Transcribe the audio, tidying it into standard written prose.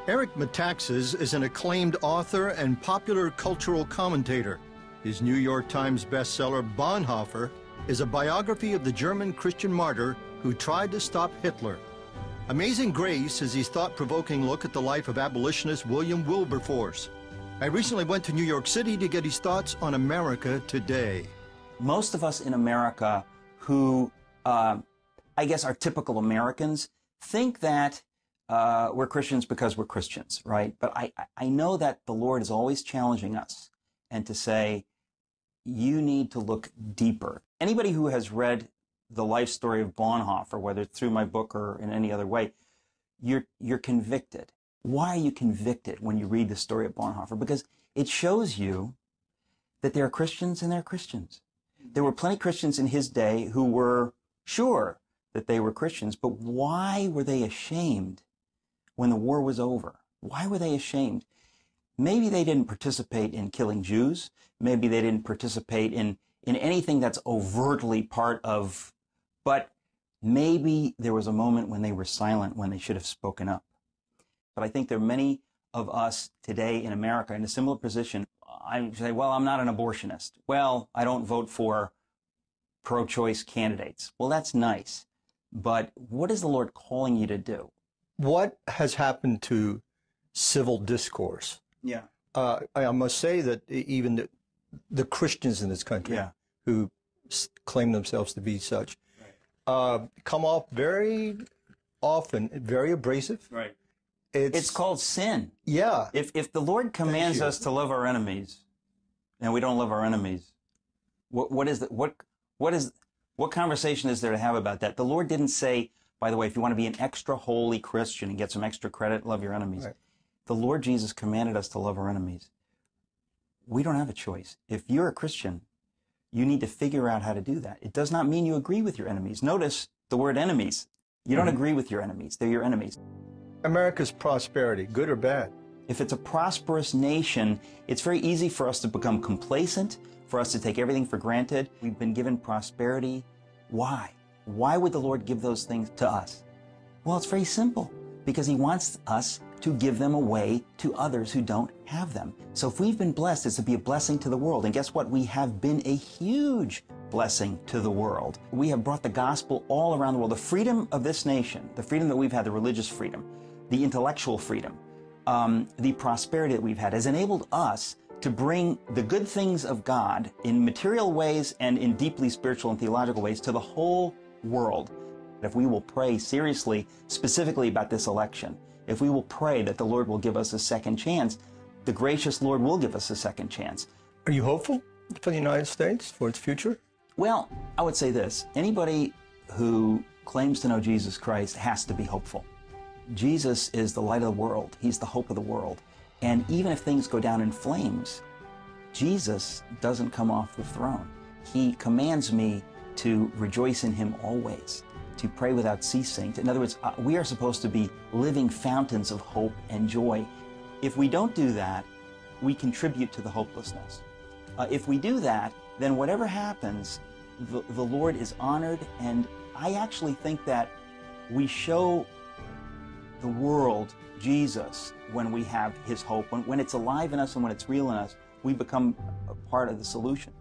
Eric Metaxas is an acclaimed author and popular cultural commentator. His New York Times bestseller, Bonhoeffer, is a biography of the German Christian martyr who tried to stop Hitler. Amazing Grace is his thought-provoking look at the life of abolitionist William Wilberforce. I recently went to New York City to get his thoughts on America today. Most of us in America who, I guess, are typical Americans think that we're Christians because we're Christians, right? But I know that the Lord is always challenging us and to say, you need to look deeper. Anybody who has read the life story of Bonhoeffer, whether it's through my book or in any other way, you're convicted. Why are you convicted when you read the story of Bonhoeffer? Because it shows you that there are Christians and there are Christians. There were plenty of Christians in his day who were sure that they were Christians, but why were they ashamed when the war was over? Why were they ashamed? Maybe they didn't participate in killing Jews. Maybe they didn't participate in anything that's overtly part of, but maybe there was a moment when they were silent when they should have spoken up. But I think there are many of us today in America in a similar position. I say, well, I'm not an abortionist. Well, I don't vote for pro-choice candidates. Well, that's nice. But what is the Lord calling you to do? What has happened to civil discourse? Yeah. I must say that even the Christians in this country who claim themselves to be such come off very often very abrasive. Right. It's called sin. Yeah. If the Lord commands us to love our enemies, and we don't love our enemies, what conversation is there to have about that? The Lord didn't say, by the way, if you want to be an extra holy Christian and get some extra credit, love your enemies. Right. The Lord Jesus commanded us to love our enemies. We don't have a choice. If you're a Christian, you need to figure out how to do that. It does not mean you agree with your enemies. Notice the word enemies. You don't agree with your enemies. They're your enemies. America's prosperity, good or bad? If it's a prosperous nation, it's very easy for us to become complacent, for us to take everything for granted. We've been given prosperity. Why? Why would the Lord give those things to us? Well, it's very simple. Because he wants us to give them away to others who don't have them. So if we've been blessed, it's to be a blessing to the world. And guess what? We have been a huge blessing to the world. We have brought the gospel all around the world. The freedom of this nation, the freedom that we've had, the religious freedom, the intellectual freedom, the prosperity that we've had has enabled us to bring the good things of God in material ways and in deeply spiritual and theological ways to the whole world. If we will pray seriously, specifically about this election, if we will pray that the Lord will give us a second chance, the gracious Lord will give us a second chance. Are you hopeful for the United States, for its future? Well, I would say this. Anybody who claims to know Jesus Christ has to be hopeful. Jesus is the light of the world. He's the hope of the world. And even if things go down in flames, Jesus doesn't come off the throne. He commands me to rejoice in him always, to pray without ceasing. In other words, we are supposed to be living fountains of hope and joy. If we don't do that, we contribute to the hopelessness. If we do that, then whatever happens, the Lord is honored, and I actually think that we show the world Jesus when we have his hope. When it's alive in us and when it's real in us, we become a part of the solution.